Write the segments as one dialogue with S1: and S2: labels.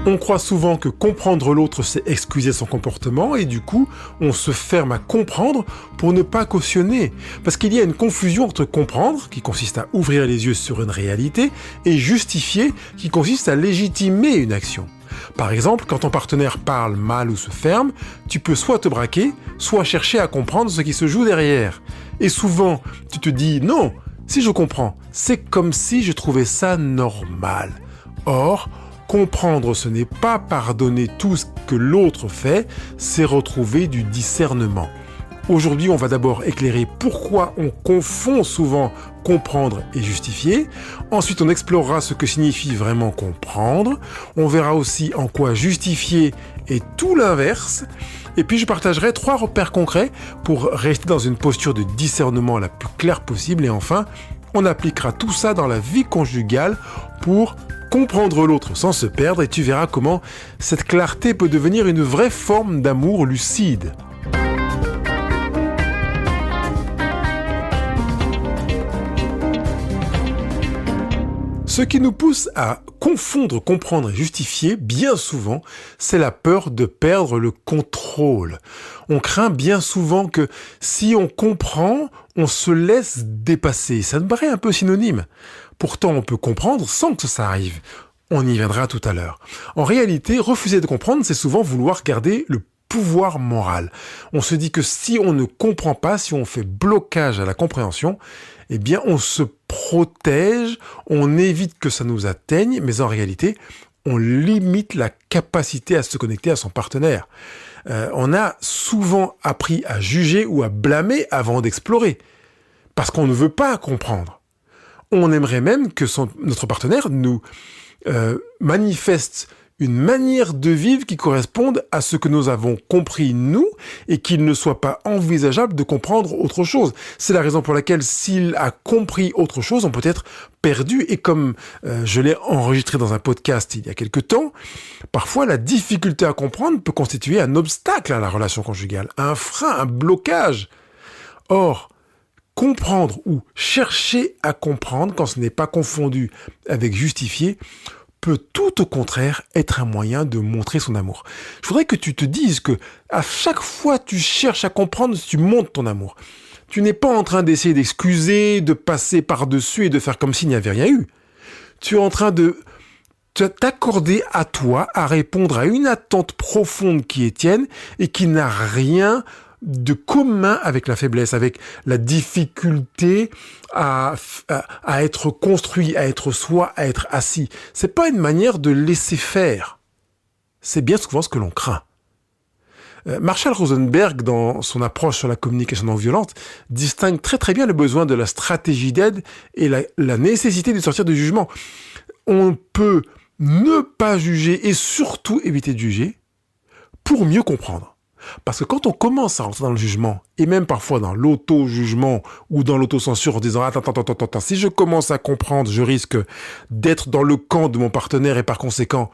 S1: On croit souvent que comprendre l'autre, c'est excuser son comportement et du coup, on se ferme à comprendre pour ne pas cautionner. Parce qu'il y a une confusion entre comprendre, qui consiste à ouvrir les yeux sur une réalité, et justifier, qui consiste à légitimer une action. Par exemple, quand ton partenaire parle mal ou se ferme, tu peux soit te braquer, soit chercher à comprendre ce qui se joue derrière. Et souvent, tu te dis « Non, si je comprends, c'est comme si je trouvais ça normal. » Or, comprendre, ce n'est pas pardonner tout ce que l'autre fait, c'est retrouver du discernement. Aujourd'hui, on va d'abord éclairer pourquoi on confond souvent comprendre et justifier. Ensuite, on explorera ce que signifie vraiment comprendre. On verra aussi en quoi justifier est tout l'inverse. Et puis, je partagerai 3 repères concrets pour rester dans une posture de discernement la plus claire possible. Et enfin, on appliquera tout ça dans la vie conjugale pour comprendre l'autre sans se perdre et tu verras comment cette clarté peut devenir une vraie forme d'amour lucide. Ce qui nous pousse à confondre, comprendre et justifier, bien souvent, c'est la peur de perdre le contrôle. On craint bien souvent que si on comprend, on se laisse dépasser. Ça nous paraît un peu synonyme. Pourtant, on peut comprendre sans que ça arrive. On y viendra tout à l'heure. En réalité, refuser de comprendre, c'est souvent vouloir garder le pouvoir moral. On se dit que si on ne comprend pas, si on fait blocage à la compréhension, eh bien, on se protège, on évite que ça nous atteigne, mais en réalité, on limite la capacité à se connecter à son partenaire. On a souvent appris à juger ou à blâmer avant d'explorer, parce qu'on ne veut pas comprendre. On aimerait même que notre partenaire nous manifeste une manière de vivre qui corresponde à ce que nous avons compris nous et qu'il ne soit pas envisageable de comprendre autre chose. C'est la raison pour laquelle s'il a compris autre chose, on peut être perdu. Et comme je l'ai enregistré dans un podcast il y a quelque temps, parfois la difficulté à comprendre peut constituer un obstacle à la relation conjugale, un frein, un blocage. Or, comprendre ou chercher à comprendre quand ce n'est pas confondu avec justifier peut tout au contraire être un moyen de montrer son amour. Je voudrais que tu te dises que à chaque fois tu cherches à comprendre, tu montres ton amour. Tu n'es pas en train d'essayer d'excuser, de passer par-dessus et de faire comme s'il n'y avait rien eu. Tu es en train de t'accorder à toi à répondre à une attente profonde qui est tienne et qui n'a rien de commun avec la faiblesse, avec la difficulté à être construit, à être soi, à être assis. C'est pas une manière de laisser faire. C'est bien souvent ce que l'on craint. Marshall Rosenberg, dans son approche sur la communication non violente, distingue très très bien le besoin de la stratégie d'aide et la nécessité de sortir du jugement. On peut ne pas juger et surtout éviter de juger pour mieux comprendre. Parce que quand on commence à rentrer dans le jugement, et même parfois dans l'auto-jugement ou dans l'autocensure en disant « Attends, si je commence à comprendre, je risque d'être dans le camp de mon partenaire et par conséquent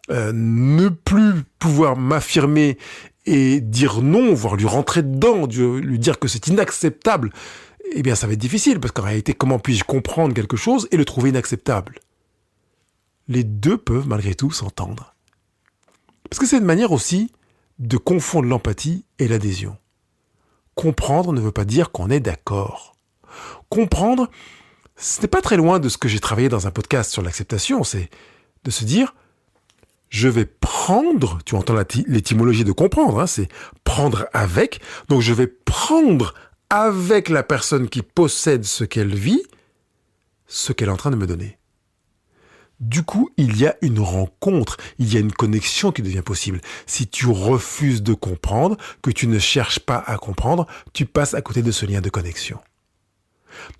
S1: ne plus pouvoir m'affirmer et dire non, voire lui rentrer dedans, lui dire que c'est inacceptable », eh bien ça va être difficile parce qu'en réalité, comment puis-je comprendre quelque chose et le trouver inacceptable ? Les deux peuvent malgré tout s'entendre. Parce que c'est une manière aussi de confondre l'empathie et l'adhésion. Comprendre ne veut pas dire qu'on est d'accord. Comprendre, ce n'est pas très loin de ce que j'ai travaillé dans un podcast sur l'acceptation, c'est de se dire, je vais prendre, tu entends l'étymologie de comprendre, c'est prendre avec, donc je vais prendre avec la personne qui possède ce qu'elle vit, ce qu'elle est en train de me donner. Du coup, il y a une rencontre, il y a une connexion qui devient possible. Si tu refuses de comprendre, que tu ne cherches pas à comprendre, tu passes à côté de ce lien de connexion.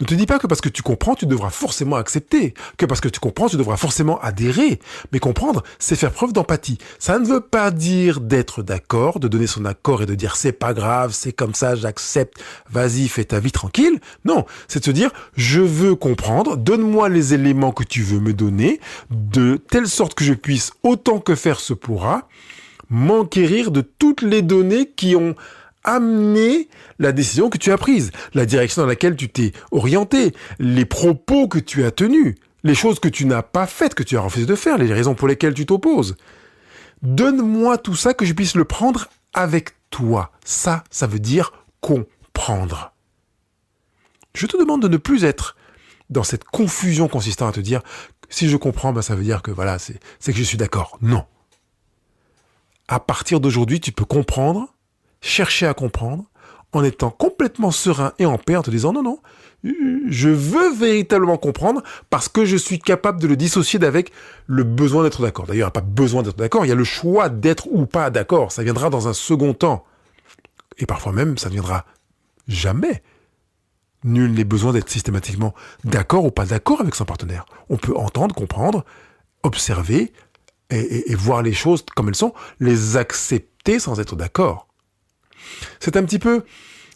S1: Ne te dis pas que parce que tu comprends, tu devras forcément accepter, que parce que tu comprends, tu devras forcément adhérer. Mais comprendre, c'est faire preuve d'empathie. Ça ne veut pas dire d'être d'accord, de donner son accord et de dire c'est pas grave, c'est comme ça, j'accepte, vas-y, fais ta vie tranquille. Non, c'est de se dire je veux comprendre, donne-moi les éléments que tu veux me donner, de telle sorte que je puisse, autant que faire se pourra, m'enquérir de toutes les données qui ont amener la décision que tu as prise, la direction dans laquelle tu t'es orienté, les propos que tu as tenus, les choses que tu n'as pas faites, que tu as refusé de faire, les raisons pour lesquelles tu t'opposes. Donne-moi tout ça, que je puisse le prendre avec toi. Ça veut dire comprendre. Je te demande de ne plus être dans cette confusion consistant à te dire si je comprends, ça veut dire que voilà, c'est que je suis d'accord. Non. À partir d'aujourd'hui, tu peux comprendre, chercher à comprendre, en étant complètement serein et en paix, en te disant non, je veux véritablement comprendre parce que je suis capable de le dissocier d'avec le besoin d'être d'accord. D'ailleurs, il n'y a pas besoin d'être d'accord, il y a le choix d'être ou pas d'accord. Ça viendra dans un second temps. Et parfois même, ça ne viendra jamais. Nul n'est besoin d'être systématiquement d'accord ou pas d'accord avec son partenaire. On peut entendre, comprendre, observer et voir les choses comme elles sont, les accepter sans être d'accord. C'est un petit peu,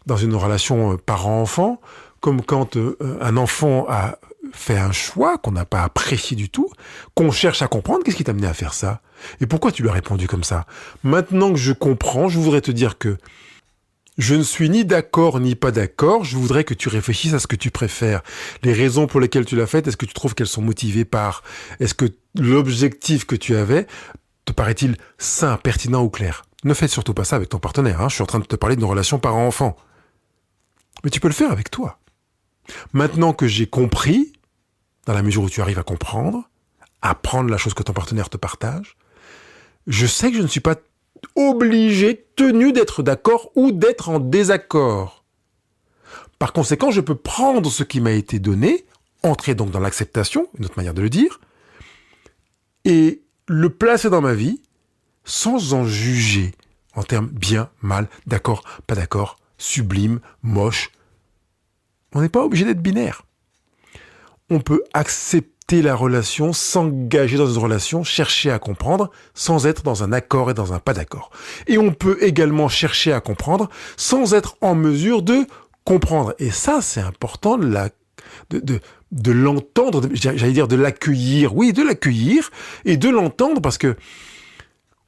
S1: dans une relation parent-enfant, comme quand un enfant a fait un choix qu'on n'a pas apprécié du tout, qu'on cherche à comprendre. Qu'est-ce qui t'a amené à faire ça ? Et pourquoi tu lui as répondu comme ça ? Maintenant que je comprends, je voudrais te dire que je ne suis ni d'accord ni pas d'accord, je voudrais que tu réfléchisses à ce que tu préfères. Les raisons pour lesquelles tu l'as fait, est-ce que tu trouves qu'elles sont motivées par... Est-ce que l'objectif que tu avais te paraît-il sain, pertinent ou clair ? Ne fais surtout pas ça avec ton partenaire. Je suis en train de te parler d'une relation parent-enfant. Mais tu peux le faire avec toi. Maintenant que j'ai compris, dans la mesure où tu arrives à comprendre, à prendre la chose que ton partenaire te partage, je sais que je ne suis pas obligé, tenu d'être d'accord ou d'être en désaccord. Par conséquent, je peux prendre ce qui m'a été donné, entrer donc dans l'acceptation, une autre manière de le dire, et le placer dans ma vie sans en juger en termes bien, mal, d'accord, pas d'accord, sublime, moche. On n'est pas obligé d'être binaire. On peut accepter la relation, s'engager dans une relation, chercher à comprendre, sans être dans un accord et dans un pas d'accord. Et on peut également chercher à comprendre, sans être en mesure de comprendre. Et ça, c'est important de l'entendre, j'allais dire de l'accueillir. Oui, de l'accueillir et de l'entendre, parce que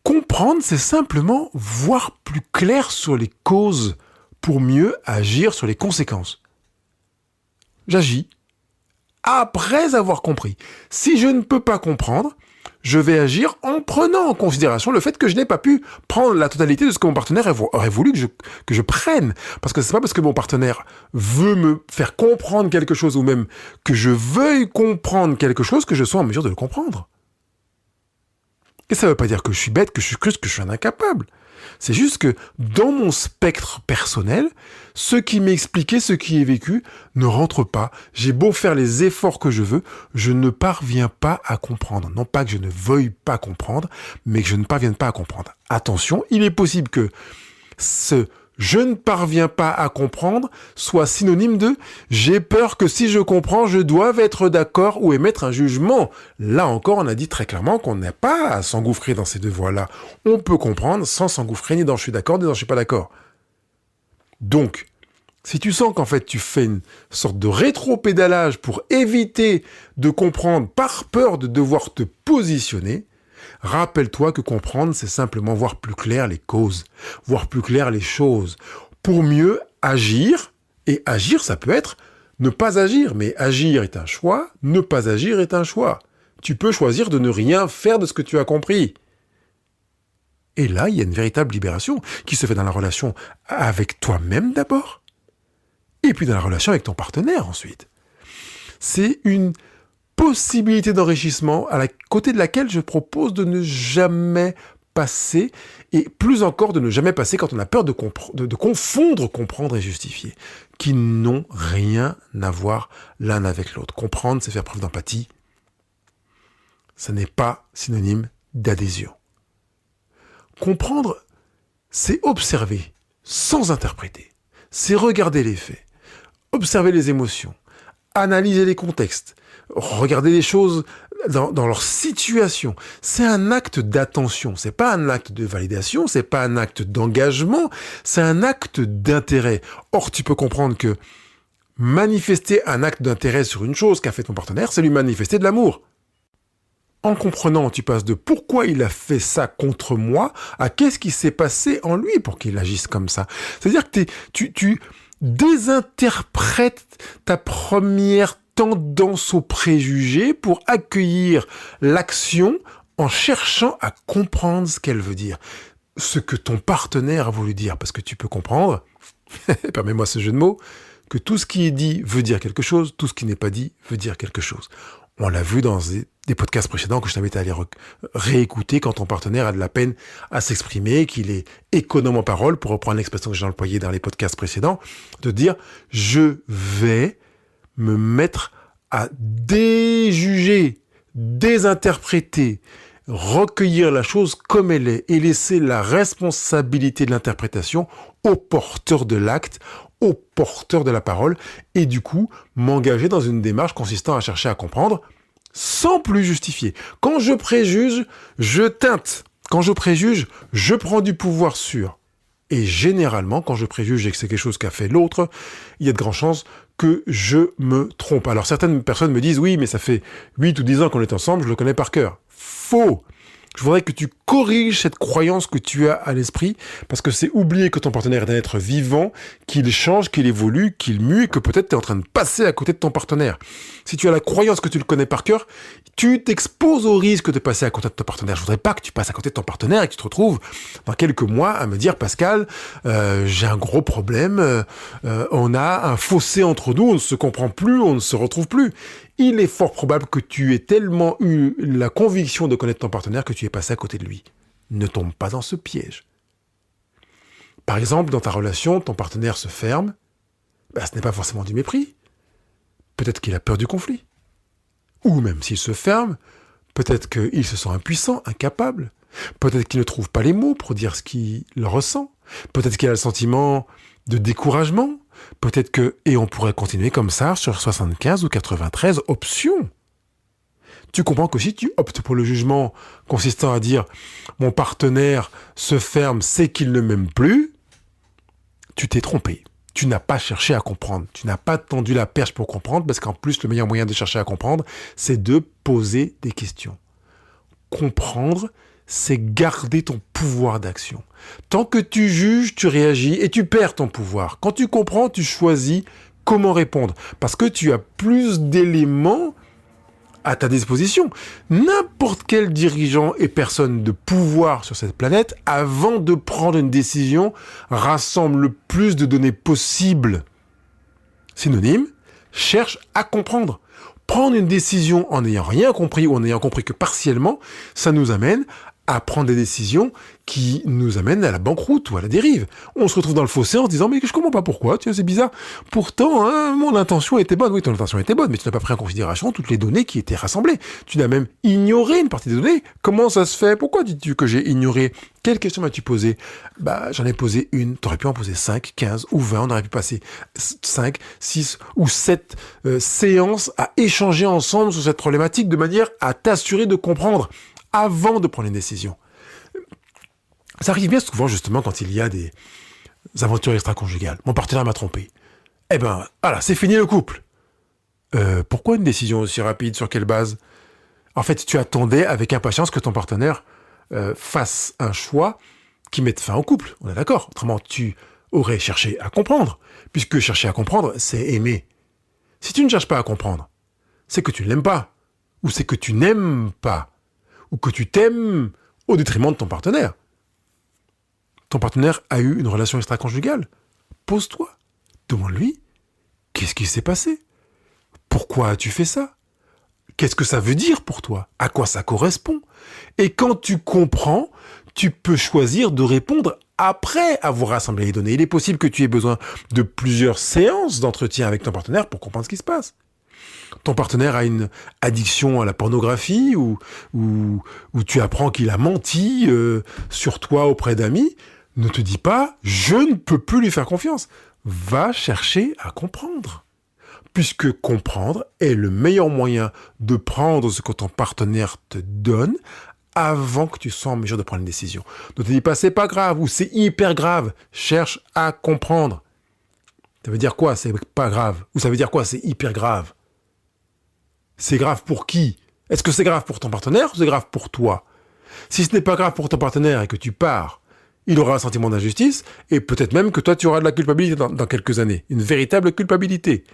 S1: comprendre, c'est simplement voir plus clair sur les causes pour mieux agir sur les conséquences. J'agis après avoir compris. Si je ne peux pas comprendre, je vais agir en prenant en considération le fait que je n'ai pas pu prendre la totalité de ce que mon partenaire aurait voulu que je prenne. Parce que c'est pas parce que mon partenaire veut me faire comprendre quelque chose ou même que je veuille comprendre quelque chose que je sois en mesure de le comprendre. Et ça ne veut pas dire que je suis bête, que je suis cruste, que je suis un incapable. C'est juste que dans mon spectre personnel, ce qui m'est expliqué, ce qui est vécu, ne rentre pas. J'ai beau faire les efforts que je veux, je ne parviens pas à comprendre. Non pas que je ne veuille pas comprendre, mais que je ne parvienne pas à comprendre. Attention, il est possible que ce « je ne parviens pas à comprendre » soit synonyme de « j'ai peur que si je comprends, je doive être d'accord ou émettre un jugement ». Là encore, on a dit très clairement qu'on n'a pas à s'engouffrer dans ces deux voies-là. On peut comprendre sans s'engouffrer ni dans « je suis d'accord » ni dans « je suis pas d'accord ». Donc, si tu sens qu'en fait tu fais une sorte de rétro-pédalage pour éviter de comprendre par peur de devoir te positionner, rappelle-toi que comprendre, c'est simplement voir plus clair les causes, voir plus clair les choses, pour mieux agir. Et agir, ça peut être ne pas agir, mais agir est un choix, ne pas agir est un choix. Tu peux choisir de ne rien faire de ce que tu as compris. Et là, il y a une véritable libération qui se fait dans la relation avec toi-même d'abord, et puis dans la relation avec ton partenaire ensuite. C'est une possibilité d'enrichissement à côté de laquelle je propose de ne jamais passer, et plus encore de ne jamais passer quand on a peur de confondre comprendre et justifier, qui n'ont rien à voir l'un avec l'autre. Comprendre, c'est faire preuve d'empathie. Ça n'est pas synonyme d'adhésion. Comprendre, c'est observer sans interpréter. C'est regarder les faits, observer les émotions, analyser les contextes, regarder les choses dans leur situation. C'est un acte d'attention, c'est pas un acte de validation, c'est pas un acte d'engagement, c'est un acte d'intérêt. Or, tu peux comprendre que manifester un acte d'intérêt sur une chose qu'a fait ton partenaire, c'est lui manifester de l'amour. En comprenant, tu passes de pourquoi il a fait ça contre moi à qu'est-ce qui s'est passé en lui pour qu'il agisse comme ça. C'est-à-dire que tu désinterprètes ta première tendance au préjugé pour accueillir l'action en cherchant à comprendre ce qu'elle veut dire, ce que ton partenaire a voulu dire, parce que tu peux comprendre, permets-moi ce jeu de mots, que tout ce qui est dit veut dire quelque chose, tout ce qui n'est pas dit veut dire quelque chose. On l'a vu dans des podcasts précédents que je t'invite à aller réécouter quand ton partenaire a de la peine à s'exprimer, qu'il est économe en parole, pour reprendre l'expression que j'ai employée dans les podcasts précédents, de dire « je vais me mettre à déjuger, désinterpréter, recueillir la chose comme elle est et laisser la responsabilité de l'interprétation au porteur de l'acte, au porteur de la parole, et du coup, m'engager dans une démarche consistant à chercher à comprendre sans plus justifier. Quand je préjuge, je teinte. Quand je préjuge, je prends du pouvoir sur. Et généralement, quand je préjuge et que c'est quelque chose qu'a fait l'autre, il y a de grandes chances que je me trompe. Alors certaines personnes me disent, oui, mais ça fait 8 ou 10 ans qu'on est ensemble, je le connais par cœur. Faux! Je voudrais que tu corriges cette croyance que tu as à l'esprit, parce que c'est oublier que ton partenaire est un être vivant, qu'il change, qu'il évolue, qu'il mue, et que peut-être tu es en train de passer à côté de ton partenaire. Si tu as la croyance que tu le connais par cœur, tu t'exposes au risque de passer à côté de ton partenaire. Je voudrais pas que tu passes à côté de ton partenaire et que tu te retrouves dans quelques mois à me dire, Pascal, j'ai un gros problème, on a un fossé entre nous, on ne se comprend plus, on ne se retrouve plus. Il est fort probable que tu aies tellement eu la conviction de connaître ton partenaire que tu es passé à côté de lui. Ne tombe pas dans ce piège. Par exemple, dans ta relation, ton partenaire se ferme, ce n'est pas forcément du mépris. Peut-être qu'il a peur du conflit. Ou même s'il se ferme, peut-être qu'il se sent impuissant, incapable. Peut-être qu'il ne trouve pas les mots pour dire ce qu'il ressent. Peut-être qu'il a le sentiment de découragement. Peut-être que, et on pourrait continuer comme ça sur 75 ou 93 options. Tu comprends que si tu optes pour le jugement consistant à dire « mon partenaire se ferme, c'est qu'il ne m'aime plus », tu t'es trompé. Tu n'as pas cherché à comprendre. Tu n'as pas tendu la perche pour comprendre, parce qu'en plus, le meilleur moyen de chercher à comprendre, c'est de poser des questions. Comprendre, c'est garder ton pouvoir d'action. Tant que tu juges, tu réagis et tu perds ton pouvoir. Quand tu comprends, tu choisis comment répondre, parce que tu as plus d'éléments à ta disposition. N'importe quel dirigeant et personne de pouvoir sur cette planète, avant de prendre une décision, rassemble le plus de données possible. Synonyme, cherche à comprendre. Prendre une décision en n'ayant rien compris ou en n'ayant compris que partiellement, ça nous amène à prendre des décisions qui nous amènent à la banqueroute ou à la dérive. On se retrouve dans le fossé en se disant « mais je comprends pas pourquoi, tu vois, c'est bizarre. Pourtant, mon intention était bonne. » Oui, ton intention était bonne, mais tu n'as pas pris en considération toutes les données qui étaient rassemblées. Tu n'as même ignoré une partie des données. Comment ça se fait? Pourquoi dis-tu que j'ai ignoré? Quelle question m'as-tu posée? J'en ai posé une. T'aurais pu en poser 5, 15 ou 20. On aurait pu passer 5, 6 ou 7 séances à échanger ensemble sur cette problématique de manière à t'assurer de comprendre avant de prendre une décision. Ça arrive bien souvent, justement, quand il y a des aventures extra-conjugales. Mon partenaire m'a trompé. Voilà, c'est fini le couple. Pourquoi une décision aussi rapide? Sur quelle base? En fait, tu attendais avec impatience que ton partenaire fasse un choix qui mette fin au couple. On est d'accord. Autrement, tu aurais cherché à comprendre. Puisque chercher à comprendre, c'est aimer. Si tu ne cherches pas à comprendre, c'est que tu ne l'aimes pas. Ou c'est que tu n'aimes pas. Ou que tu t'aimes au détriment de ton partenaire. Ton partenaire a eu une relation extra-conjugale. Pose-toi. Demande-lui, qu'est-ce qui s'est passé? Pourquoi as-tu fait ça? Qu'est-ce que ça veut dire pour toi? À quoi ça correspond? Et quand tu comprends, tu peux choisir de répondre après avoir rassemblé les données. Il est possible que tu aies besoin de plusieurs séances d'entretien avec ton partenaire pour comprendre ce qui se passe. Ton partenaire a une addiction à la pornographie ou tu apprends qu'il a menti sur toi auprès d'amis, ne te dis pas « je ne peux plus lui faire confiance ». Va chercher à comprendre. Puisque comprendre est le meilleur moyen de prendre ce que ton partenaire te donne avant que tu sois en mesure de prendre une décision. Ne te dis pas « c'est pas grave » ou « c'est hyper grave ». Cherche à comprendre. Ça veut dire quoi « c'est pas grave » ou ça veut dire quoi « c'est hyper grave » ? C'est grave pour qui? Est-ce que c'est grave pour ton partenaire ou c'est grave pour toi? Si ce n'est pas grave pour ton partenaire et que tu pars, il aura un sentiment d'injustice et peut-être même que toi tu auras de la culpabilité dans quelques années. Une véritable culpabilité.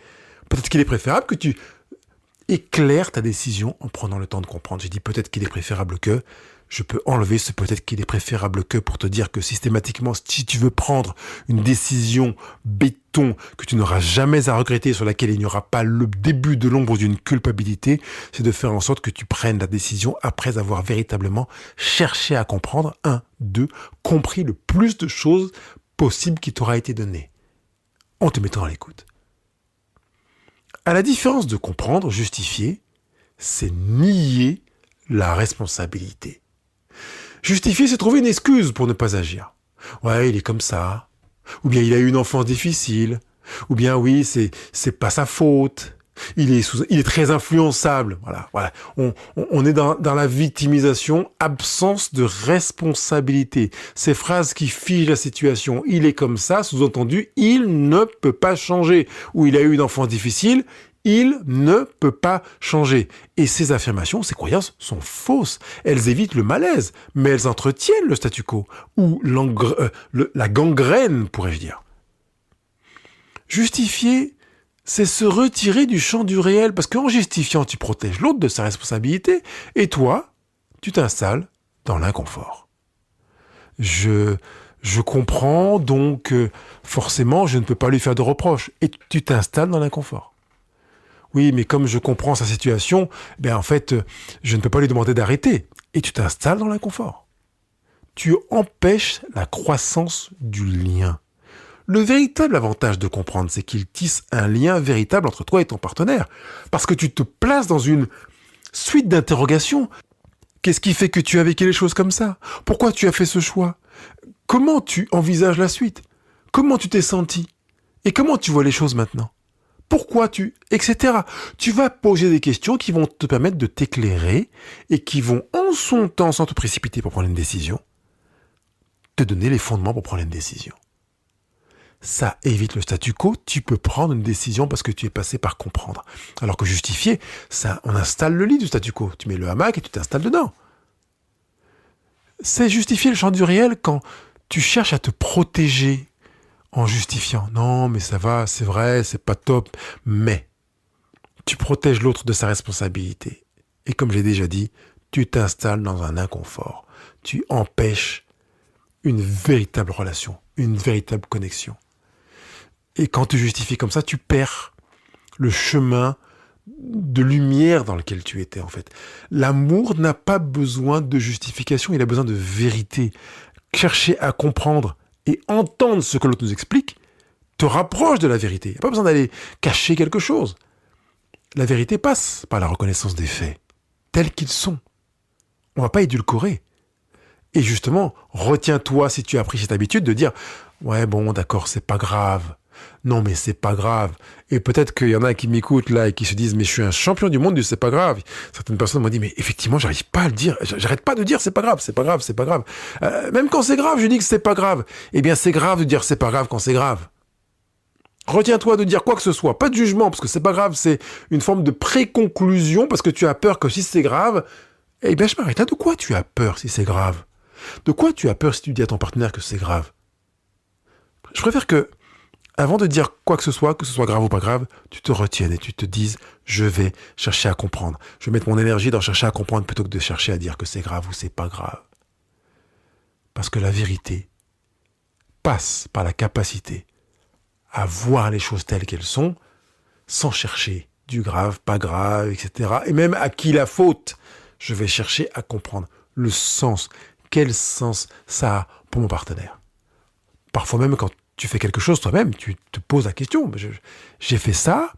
S1: Peut-être qu'il est préférable que tu éclaire ta décision en prenant le temps de comprendre. J'ai dit peut-être qu'il est préférable que, je peux enlever ce peut-être qu'il est préférable que pour te dire que systématiquement, si tu veux prendre une décision béton que tu n'auras jamais à regretter, sur laquelle il n'y aura pas le début de l'ombre d'une culpabilité, c'est de faire en sorte que tu prennes la décision après avoir véritablement cherché à comprendre, 1, 2, compris le plus de choses possibles qui t'aura été donné, en te mettant à l'écoute. À la différence de comprendre, justifier, c'est nier la responsabilité. Justifier, c'est trouver une excuse pour ne pas agir. Ouais, il est comme ça. Ou bien il a eu une enfance difficile. Ou bien oui, c'est pas sa faute. Il est très influençable. Voilà. On est dans la victimisation, absence de responsabilité. Ces phrases qui figent la situation. Il est comme ça, sous-entendu, il ne peut pas changer. Ou il a eu une enfance difficile, il ne peut pas changer. Et ces affirmations, ces croyances sont fausses. Elles évitent le malaise, mais elles entretiennent le statu quo, ou la gangrène, pourrais-je dire. Justifier, c'est se retirer du champ du réel, parce qu'en justifiant, tu protèges l'autre de sa responsabilité, et toi, tu t'installes dans l'inconfort. Je comprends, donc forcément, je ne peux pas lui faire de reproches, et tu t'installes dans l'inconfort. Oui, mais comme je comprends sa situation, en fait, je ne peux pas lui demander d'arrêter. Et tu t'installes dans l'inconfort. Tu empêches la croissance du lien. Le véritable avantage de comprendre, c'est qu'il tisse un lien véritable entre toi et ton partenaire. Parce que tu te places dans une suite d'interrogations. Qu'est-ce qui fait que tu as vécu les choses comme ça ? Pourquoi tu as fait ce choix ? Comment tu envisages la suite ? Comment tu t'es senti ? Et comment tu vois les choses maintenant ? Pourquoi etc. Tu vas poser des questions qui vont te permettre de t'éclairer et qui vont, en son temps, sans te précipiter pour prendre une décision, te donner les fondements pour prendre une décision. Ça évite le statu quo, tu peux prendre une décision parce que tu es passé par comprendre. Alors que justifier, ça, on installe le lit du statu quo. Tu mets le hamac et tu t'installes dedans. C'est justifier le champ du réel quand tu cherches à te protéger en justifiant. Non, mais ça va, c'est vrai, c'est pas top. Mais tu protèges l'autre de sa responsabilité. Et comme j'ai déjà dit, tu t'installes dans un inconfort. Tu empêches une véritable relation, une véritable connexion. Et quand tu justifies comme ça, tu perds le chemin de lumière dans lequel tu étais, en fait. L'amour n'a pas besoin de justification, il a besoin de vérité. Chercher à comprendre et entendre ce que l'autre nous explique te rapproche de la vérité. Il n'y a pas besoin d'aller cacher quelque chose. La vérité passe par la reconnaissance des faits, tels qu'ils sont. On ne va pas édulcorer. Et justement, retiens-toi, si tu as pris cette habitude, de dire « Ouais, bon, d'accord, c'est pas grave. Non, mais c'est pas grave. » Et peut-être qu'il y en a qui m'écoutent là et qui se disent « Mais je suis un champion du monde du c'est pas grave. » Certaines personnes m'ont dit « Mais effectivement, j'arrive pas à le dire. J'arrête pas de dire c'est pas grave, c'est pas grave, c'est pas grave. Même quand c'est grave, je dis que c'est pas grave. » Eh bien, c'est grave de dire c'est pas grave quand c'est grave. Retiens-toi de dire quoi que ce soit. Pas de jugement, parce que c'est pas grave, c'est une forme de préconclusion, parce que tu as peur que si c'est grave, eh bien, je m'arrête là. De quoi tu as peur si c'est grave ? De quoi tu as peur si tu dis à ton partenaire que c'est grave ? Je préfère que, avant de dire quoi que ce soit grave ou pas grave, tu te retiennes et tu te dises « Je vais chercher à comprendre. Je vais mettre mon énergie dans chercher à comprendre plutôt que de chercher à dire que c'est grave ou c'est pas grave. » Parce que la vérité passe par la capacité à voir les choses telles qu'elles sont, sans chercher du grave, pas grave, etc. Et même à qui la faute. Je vais chercher à comprendre le sens. Quel sens ça a pour mon partenaire ? Parfois même quand tu fais quelque chose toi-même, tu te poses la question. J'ai fait ça,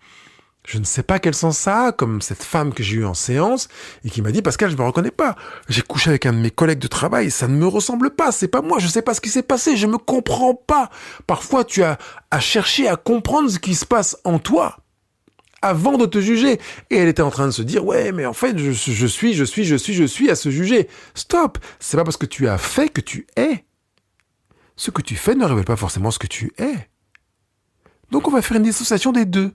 S1: je ne sais pas quel sens ça a, comme cette femme que j'ai eue en séance et qui m'a dit « Pascal, je ne me reconnais pas. J'ai couché avec un de mes collègues de travail, ça ne me ressemble pas, c'est pas moi, je ne sais pas ce qui s'est passé, je ne me comprends pas. » Parfois, tu as à chercher à comprendre ce qui se passe en toi avant de te juger. Et elle était en train de se dire « Ouais, mais en fait, je suis à se juger. » Stop, c'est pas parce que tu as fait que tu es. Ce que tu fais ne révèle pas forcément ce que tu es. Donc on va faire une dissociation des deux.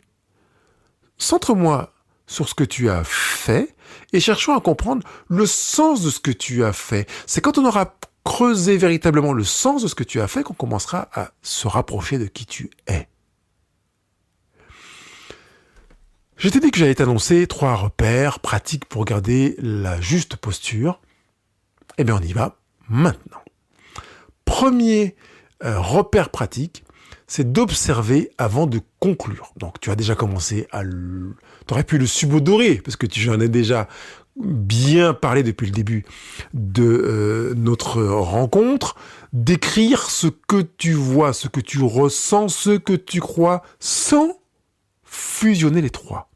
S1: Centre-moi sur ce que tu as fait et cherchons à comprendre le sens de ce que tu as fait. C'est quand on aura creusé véritablement le sens de ce que tu as fait qu'on commencera à se rapprocher de qui tu es. Je t'ai dit que j'allais t'annoncer 3 repères pratiques pour garder la juste posture. Eh bien, on y va maintenant. Premier repère pratique, c'est d'observer avant de conclure. Donc, tu as déjà commencé tu aurais pu le subodorer, parce que j'en ai déjà bien parlé depuis le début de notre rencontre, d'écrire ce que tu vois, ce que tu ressens, ce que tu crois, sans fusionner les 3.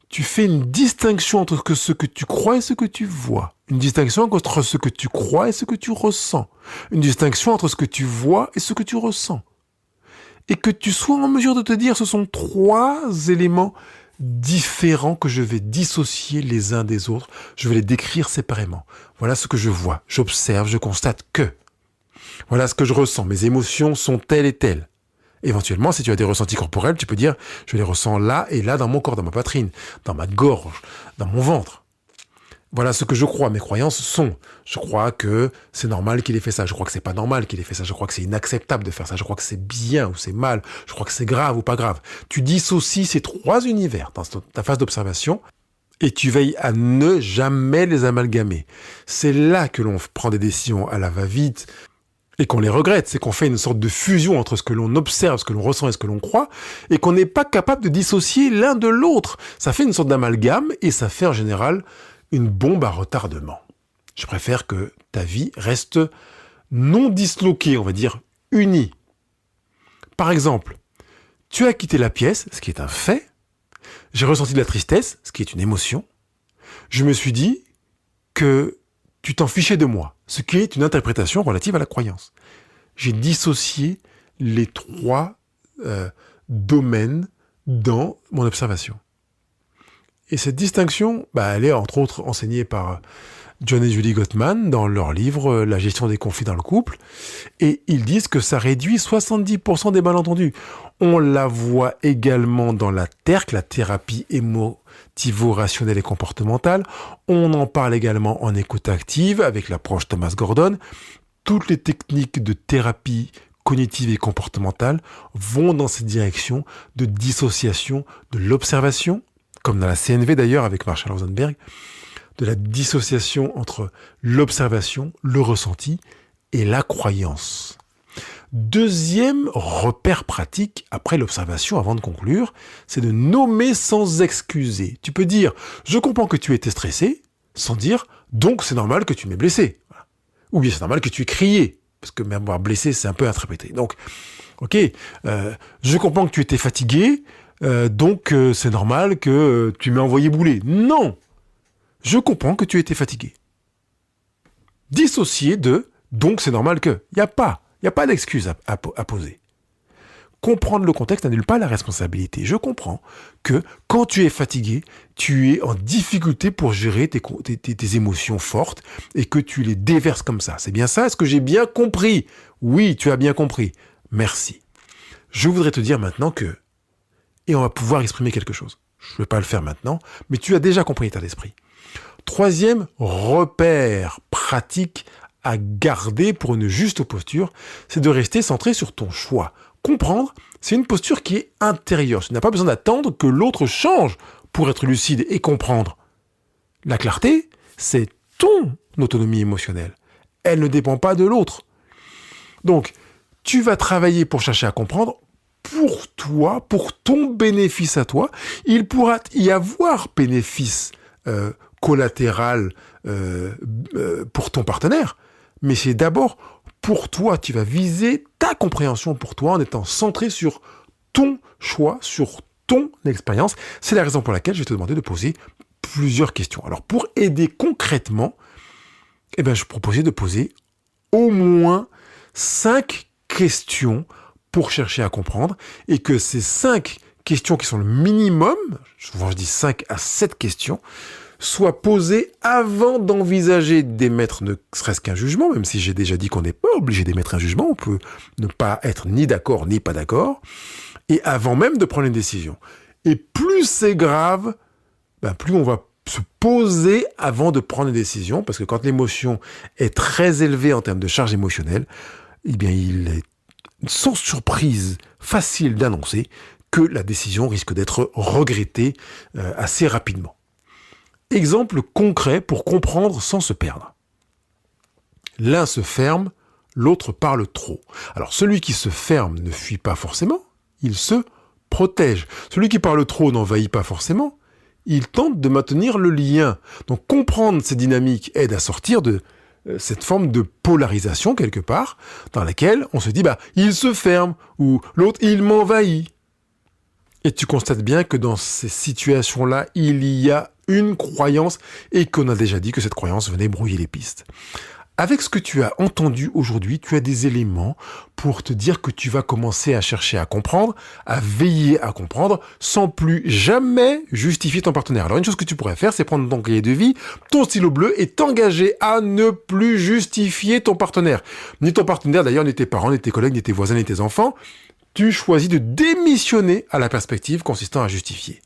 S1: Tu fais une distinction entre ce que tu crois et ce que tu vois. Une distinction entre ce que tu crois et ce que tu ressens. Une distinction entre ce que tu vois et ce que tu ressens. Et que tu sois en mesure de te dire, ce sont 3 éléments différents que je vais dissocier les uns des autres. Je vais les décrire séparément. Voilà ce que je vois. J'observe, je constate que. Voilà ce que je ressens. Mes émotions sont telles et telles. Éventuellement, si tu as des ressentis corporels, tu peux dire, je les ressens là et là dans mon corps, dans ma poitrine, dans ma gorge, dans mon ventre. Voilà ce que je crois. Mes croyances sont, je crois que c'est normal qu'il ait fait ça, je crois que c'est pas normal qu'il ait fait ça, je crois que c'est inacceptable de faire ça, je crois que c'est bien ou c'est mal, je crois que c'est grave ou pas grave. Tu dissocies ces 3 univers dans ta phase d'observation et tu veilles à ne jamais les amalgamer. C'est là que l'on prend des décisions à la va-vite, et qu'on les regrette, c'est qu'on fait une sorte de fusion entre ce que l'on observe, ce que l'on ressent et ce que l'on croit, et qu'on n'est pas capable de dissocier l'un de l'autre. Ça fait une sorte d'amalgame, et ça fait en général une bombe à retardement. Je préfère que ta vie reste non disloquée, on va dire unie. Par exemple, tu as quitté la pièce, ce qui est un fait, j'ai ressenti de la tristesse, ce qui est une émotion, je me suis dit que tu t'en fichais de moi, ce qui est une interprétation relative à la croyance. J'ai dissocié les 3 domaines dans mon observation. Et cette distinction, elle est entre autres enseignée par John et Julie Gottman dans leur livre « La gestion des conflits dans le couple ». Et ils disent que ça réduit 70% des malentendus. On la voit également dans la TERC, la thérapie émotivo-rationnelle et comportementale. On en parle également en écoute active avec l'approche Thomas Gordon. Toutes les techniques de thérapie cognitive et comportementale vont dans cette direction de dissociation de l'observation, comme dans la CNV d'ailleurs avec Marshall Rosenberg, de la dissociation entre l'observation, le ressenti et la croyance. Deuxième repère pratique après l'observation avant de conclure, c'est de nommer sans excuser. Tu peux dire « je comprends que tu étais stressé » sans dire « donc c'est normal que tu m'aies blessé ». Ou bien c'est normal que tu aies crié, parce que même avoir blessé c'est un peu interprété. Donc, ok, je comprends que tu étais fatigué, donc c'est normal que tu m'aies envoyé bouler. Non, je comprends que tu étais fatigué. Dissocié de « donc c'est normal que ». Il n'y a pas d'excuse à poser. Comprendre le contexte n'annule pas la responsabilité. Je comprends que quand tu es fatigué, tu es en difficulté pour gérer tes émotions fortes et que tu les déverses comme ça. C'est bien ça? Est-ce que j'ai bien compris? Oui, tu as bien compris. Merci. Je voudrais te dire maintenant que, et on va pouvoir exprimer quelque chose. Je ne vais pas le faire maintenant, mais tu as déjà compris l'état d'esprit. Troisième repère pratique à garder pour une juste posture, c'est de rester centré sur ton choix. Comprendre, c'est une posture qui est intérieure. Tu n'as pas besoin d'attendre que l'autre change pour être lucide et comprendre. La clarté, c'est ton autonomie émotionnelle. Elle ne dépend pas de l'autre. Donc, tu vas travailler pour chercher à comprendre pour toi, pour ton bénéfice à toi. Il pourra y avoir bénéfice collatéral pour ton partenaire, mais c'est d'abord pour toi. Tu vas viser ta compréhension pour toi en étant centré sur ton choix, sur ton expérience. C'est la raison pour laquelle je vais te demander de poser plusieurs questions. Alors, pour aider concrètement, je proposais de poser au moins 5 questions pour chercher à comprendre et que ces 5 questions qui sont le minimum, souvent je dis 5 à 7 questions, soient posées avant d'envisager d'émettre ne serait-ce qu'un jugement, même si j'ai déjà dit qu'on n'est pas obligé d'émettre un jugement, on peut ne pas être ni d'accord ni pas d'accord, et avant même de prendre une décision. Et plus c'est grave, plus on va se poser avant de prendre une décision, parce que quand l'émotion est très élevée en termes de charge émotionnelle, il est sans surprise facile d'annoncer que la décision risque d'être regrettée assez rapidement. Exemple concret pour comprendre sans se perdre. L'un se ferme, l'autre parle trop. Alors celui qui se ferme ne fuit pas forcément, il se protège. Celui qui parle trop n'envahit pas forcément, il tente de maintenir le lien. Donc comprendre ces dynamiques aide à sortir de cette forme de polarisation quelque part, dans laquelle on se dit il se ferme, ou l'autre il m'envahit. Et tu constates bien que dans ces situations-là, il y a une croyance, et qu'on a déjà dit que cette croyance venait brouiller les pistes. Avec ce que tu as entendu aujourd'hui, tu as des éléments pour te dire que tu vas commencer à chercher à comprendre, à veiller à comprendre, sans plus jamais justifier ton partenaire. Alors une chose que tu pourrais faire, c'est prendre ton cahier de vie, ton stylo bleu et t'engager à ne plus justifier ton partenaire. Ni ton partenaire d'ailleurs, ni tes parents, ni tes collègues, ni tes voisins, ni tes enfants. Tu choisis de démissionner à la perspective consistant à justifier.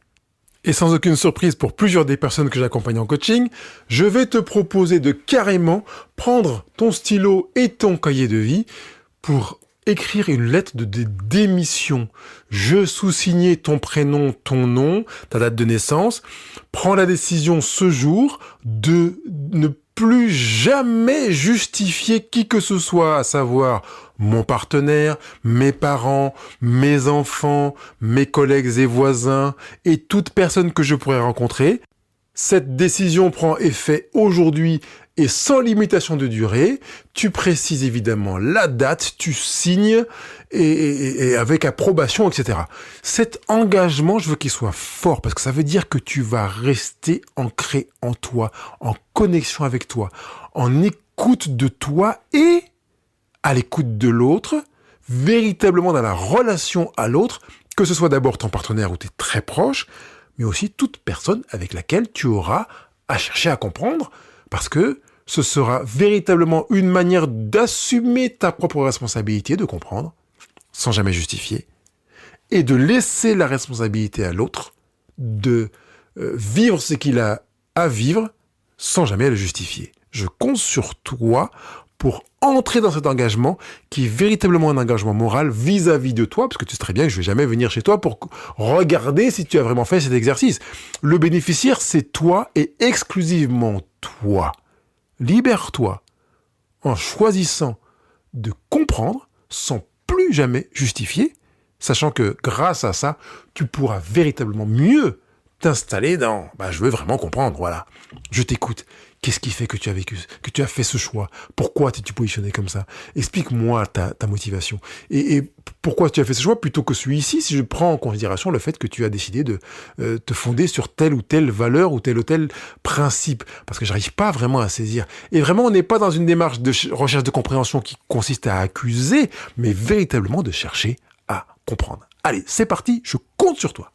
S1: Et sans aucune surprise pour plusieurs des personnes que j'accompagne en coaching, je vais te proposer de carrément prendre ton stylo et ton cahier de vie pour écrire une lettre de démission. Je sous-signais ton prénom, ton nom, ta date de naissance. Prends la décision ce jour de ne plus jamais justifier qui que ce soit, à savoir mon partenaire, mes parents, mes enfants, mes collègues et voisins et toute personne que je pourrais rencontrer. Cette décision prend effet aujourd'hui et sans limitation de durée. Tu précises évidemment la date, tu signes et avec approbation, etc. Cet engagement, je veux qu'il soit fort parce que ça veut dire que tu vas rester ancré en toi, en connexion avec toi, en écoute de toi et à l'écoute de l'autre, véritablement dans la relation à l'autre, que ce soit d'abord ton partenaire ou tes très proches, mais aussi toute personne avec laquelle tu auras à chercher à comprendre, parce que ce sera véritablement une manière d'assumer ta propre responsabilité, de comprendre, sans jamais justifier, et de laisser la responsabilité à l'autre, de vivre ce qu'il a à vivre, sans jamais le justifier. Je compte sur toi pour entrer dans cet engagement qui est véritablement un engagement moral vis-à-vis de toi, parce que tu sais très bien que je vais jamais venir chez toi pour regarder si tu as vraiment fait cet exercice. Le bénéficiaire, c'est toi et exclusivement toi. Libère-toi en choisissant de comprendre sans plus jamais justifier, sachant que grâce à ça, tu pourras véritablement mieux t'installer dans « je veux vraiment comprendre, voilà, je t'écoute ». Qu'est-ce qui fait que tu as vécu, que tu as fait ce choix? Pourquoi t'es-tu positionné comme ça? Explique-moi ta motivation. Et pourquoi tu as fait ce choix plutôt que celui-ci, si je prends en considération le fait que tu as décidé de te fonder sur telle ou telle valeur ou tel principe? Parce que j'arrive pas vraiment à saisir. Et vraiment, on n'est pas dans une démarche de recherche de compréhension qui consiste à accuser, mais véritablement de chercher à comprendre. Allez, c'est parti, je compte sur toi.